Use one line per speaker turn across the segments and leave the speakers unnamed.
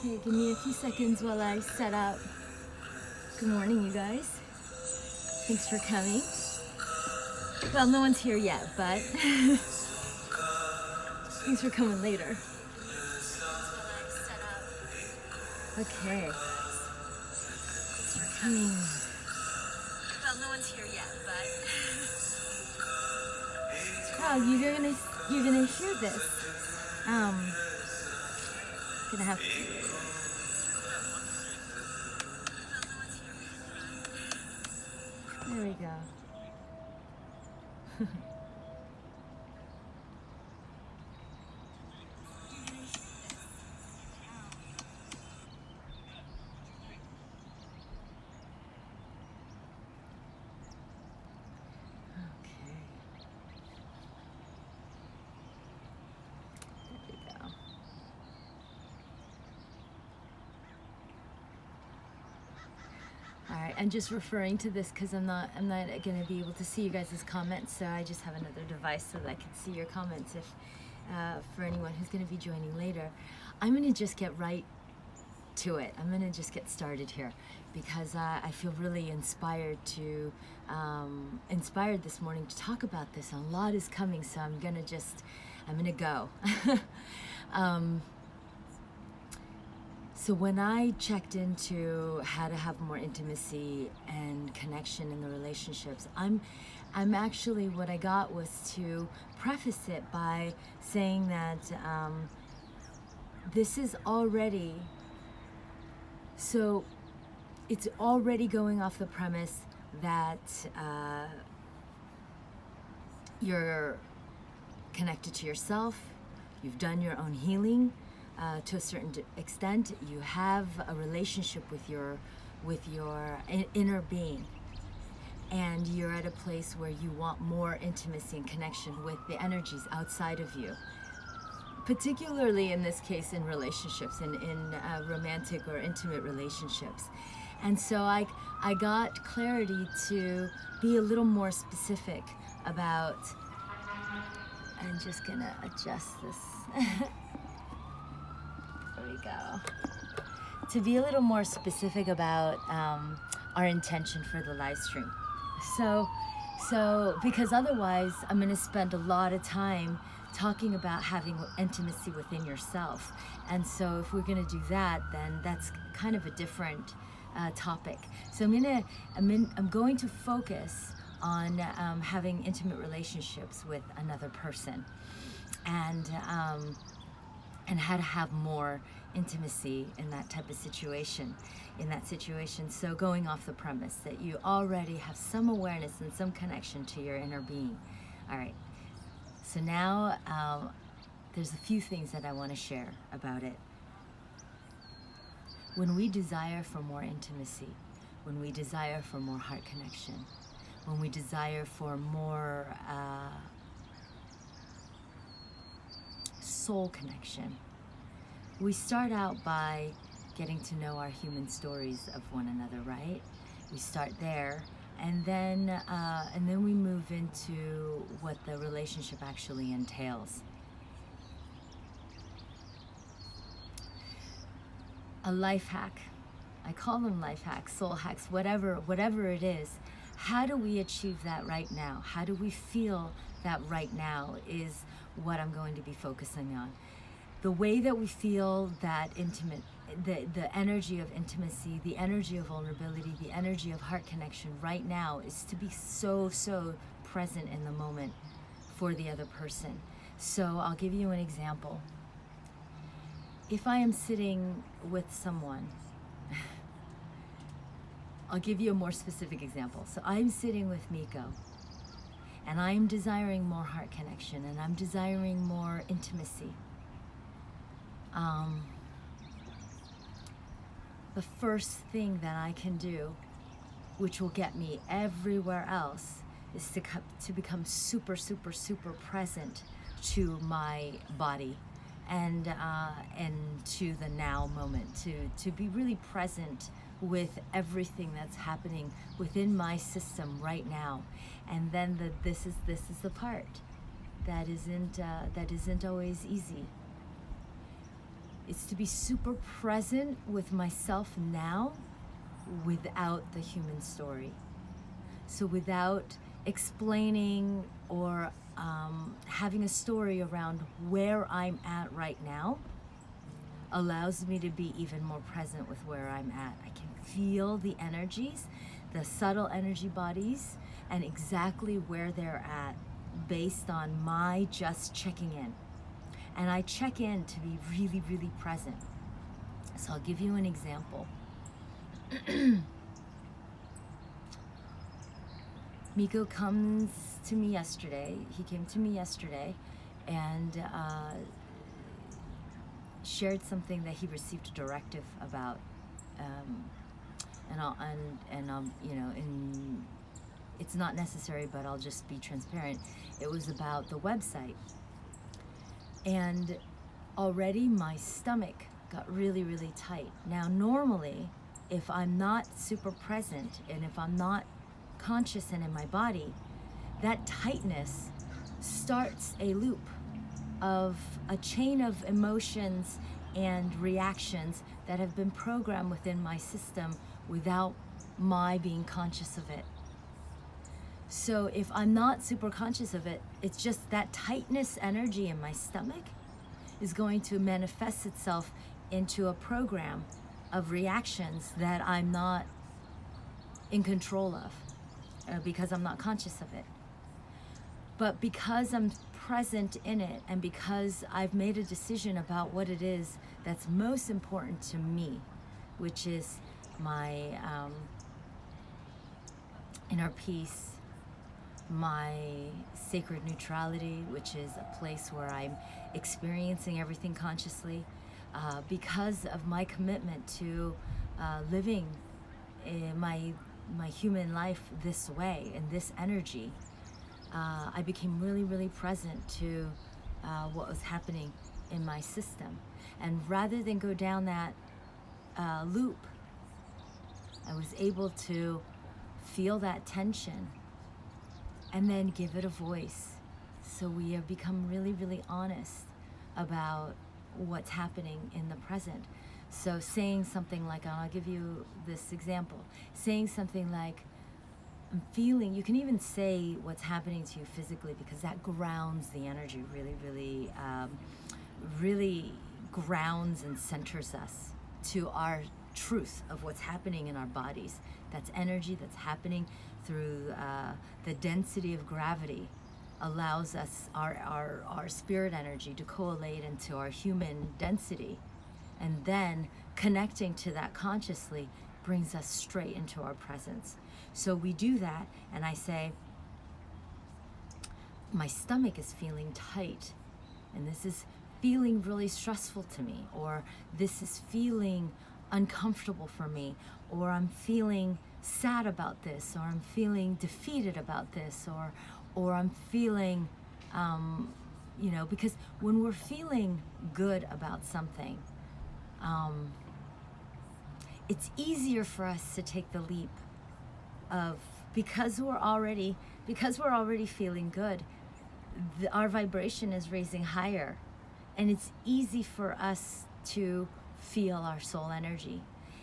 Okay, give me a few seconds while I set up. Good morning, you guys. Thanks for coming. Well, no one's here yet, but thanks for coming later. Okay. Thanks for coming. Well, no one's here yet, but oh, you're gonna hear this. Gonna have. There we go. I'm just referring to this because I'm not going to be able to see you guys' comments, so I just have another device so that I can see your comments if for anyone who's going to be joining later. I'm going to just get right to it. I'm going to just get started here because I feel really inspired this morning to talk about this. A lot is coming, so I'm going to go. So when I checked into how to have more intimacy and connection in the relationships, I'm actually, what I got was to preface it by saying that this is already, so it's already going off the premise that you're connected to yourself, you've done your own healing, to a certain extent, you have a relationship with your inner being, and you're at a place where you want more intimacy and connection with the energies outside of you, particularly in this case in relationships, in romantic or intimate relationships. And so I got clarity to be a little more specific about, I'm just gonna adjust this. There we go. To be a little more specific about our intention for the live stream. So because otherwise I'm going to spend a lot of time talking about having intimacy within yourself. And so if we're going to do that, then that's kind of a different topic. So I'm going to focus on having intimate relationships with another person, and how to have more intimacy in that type of situation, So going off the premise that you already have some awareness and some connection to your inner being. All right. So now there's a few things that I want to share about it. When we desire for more intimacy, when we desire for more heart connection, when we desire for more soul connection, we start out by getting to know our human stories of one another, right? We start there, and then we move into what the relationship actually entails. A life hack, I call them life hacks, soul hacks, whatever it is. How do we achieve that right now? How do we feel that right now is what I'm going to be focusing on. The way that we feel that intimate, the energy of intimacy, the energy of vulnerability, the energy of heart connection right now is to be so present in the moment for the other person. So I'll give you an example. If I am sitting with someone, I'll give you a more specific example. So I'm sitting with Miko, and I'm desiring more heart connection, and I'm desiring more intimacy. The first thing that I can do, which will get me everywhere else, is to become super present to my body and to the now moment, to be really present with everything that's happening within my system right now. And then this is the part that isn't always easy. It's to be super present with myself now without the human story. So without explaining or having a story around where I'm at right now, allows me to be even more present with where I'm at. I can feel the energies, the subtle energy bodies, and exactly where they're at based on my just checking in. And I check in to be really, really present. So I'll give you an example. Miko comes to me yesterday. He came to me yesterday and shared something that he received a directive about, it's not necessary, but I'll just be transparent. It was about the website, and already my stomach got really, really tight. Now, normally, if I'm not super present and if I'm not conscious and in my body, that tightness starts a loop of a chain of emotions and reactions that have been programmed within my system without my being conscious of it. So if I'm not super conscious of it, it's just that tightness energy in my stomach is going to manifest itself into a program of reactions that I'm not in control of because I'm not conscious of it. But because I'm present in it and because I've made a decision about what it is that's most important to me, which is my inner peace, my sacred neutrality, which is a place where I'm experiencing everything consciously, because of my commitment to living my human life this way, in this energy, I became really, really present to what was happening in my system. And rather than go down that loop, I was able to feel that tension and then give it a voice. So we have become really, really honest about what's happening in the present. So saying something like, I'll give you this example, saying something like, I'm feeling, you can even say what's happening to you physically, because that grounds the energy, really grounds and centers us to our truth of what's happening in our bodies. That's energy that's happening through the density of gravity, allows us, our spirit energy, to collate into our human density, and then connecting to that consciously brings us straight into our presence. So we do that, and I say, my stomach is feeling tight, and this is feeling really stressful to me, or this is feeling uncomfortable for me, or I'm feeling sad about this, or I'm feeling defeated about this, or I'm feeling, because when we're feeling good about something, it's easier for us to take the leap of, because we're already feeling good, our vibration is raising higher, and it's easy for us to feel our soul energy.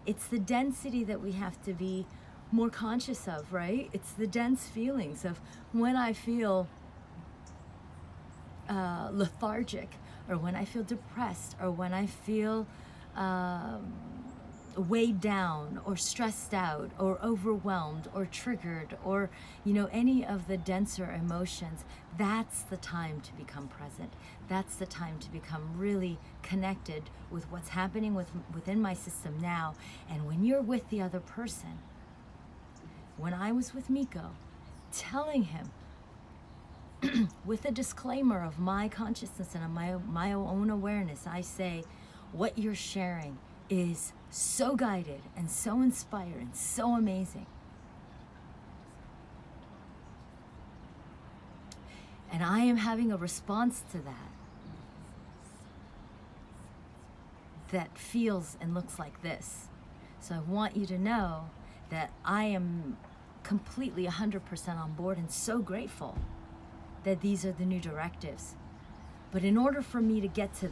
It's the density that we have to be more conscious of, right? It's the dense feelings of when I feel lethargic, or when I feel depressed, or when I feel weighed down or stressed out or overwhelmed or triggered, or any of the denser emotions. That's the time to become present. That's the time to become really connected with what's happening within my system now. And when you're with the other person, when I was with Miko, telling him with a disclaimer of my consciousness and of my own awareness, I say, what you're sharing is so guided and so inspired and so amazing. And I am having a response to that feels and looks like this. So I want you to know that I am completely 100% on board and so grateful that these are the new directives. But in order for me to get to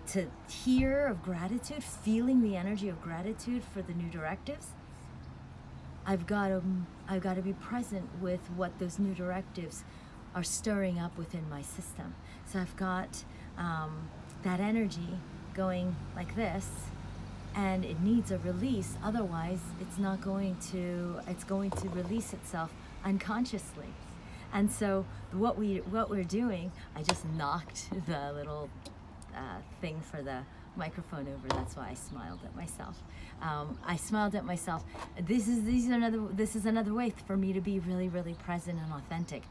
to hear of gratitude, feeling the energy of gratitude for the new directives, I've got to be present with what those new directives are stirring up within my system. So I've got that energy going like this, and it needs a release. Otherwise, it's going to release itself unconsciously. And so what we're doing, I just knocked the little thing for the microphone over. That's why I smiled at myself. I smiled at myself. This is another way for me to be really, really present and authentic.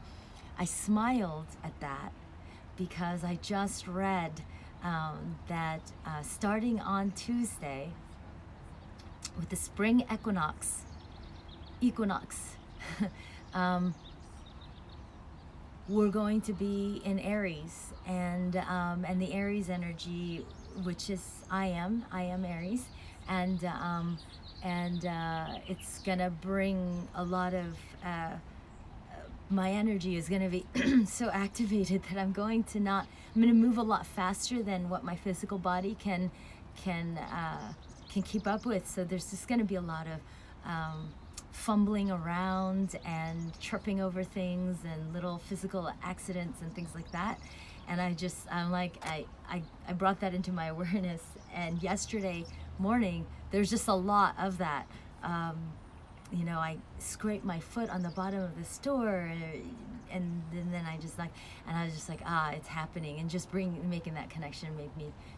I smiled at that because I just read that starting on Tuesday with the spring equinox, we're going to be in Aries, and the Aries energy, which is I am Aries, and it's gonna bring a lot of my energy is gonna be so activated that I'm gonna move a lot faster than what my physical body can keep up with. So there's just gonna be a lot of fumbling around and tripping over things and little physical accidents and things like that. And I brought that into my awareness. And yesterday morning, there's just a lot of that. I scraped my foot on the bottom of the store, and then I was just like, it's happening. And just making that connection made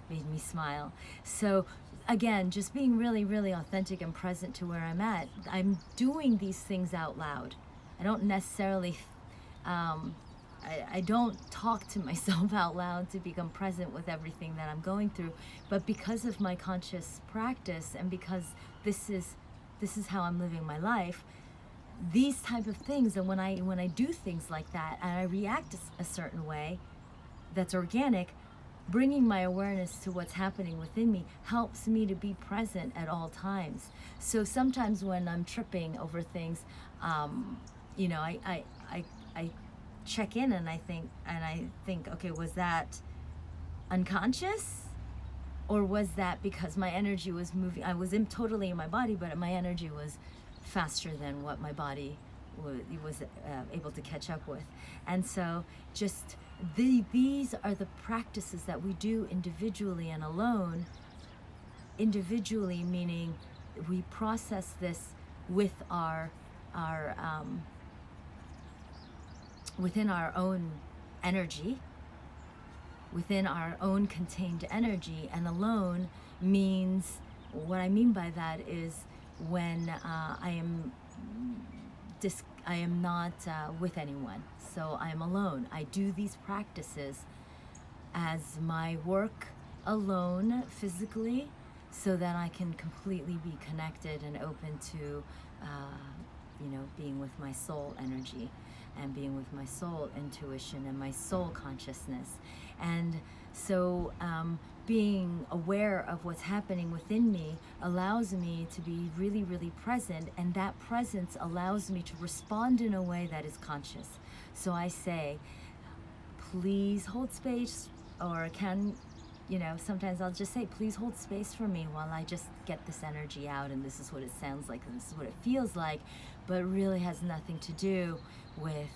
me smile. So again, just being really, really authentic and present to where I'm at. I'm doing these things out loud. I don't necessarily, I don't talk to myself out loud to become present with everything that I'm going through. But because of my conscious practice, and because this is how I'm living my life, these type of things, and when I do things like that and I react a certain way that's organic, bringing my awareness to what's happening within me helps me to be present at all times. So sometimes when I'm tripping over things, I check in and I think, okay, was that unconscious? Or was that because my energy was moving? I was totally in my body, but my energy was faster than what my body was able to catch up with. And so just these are the practices that we do individually and alone. Individually meaning we process this with our within our own energy, within our own contained energy. And alone means, what I mean by that is when I am not with anyone, so I am alone. I do these practices as my work alone physically, so that I can completely be connected and open to being with my soul energy, and being with my soul intuition and my soul consciousness. And so being aware of what's happening within me allows me to be really, really present, and that presence allows me to respond in a way that is conscious. So I say, please hold space, or sometimes I'll just say, please hold space for me while I just get this energy out, and this is what it sounds like, and this is what it feels like, but it really has nothing to do with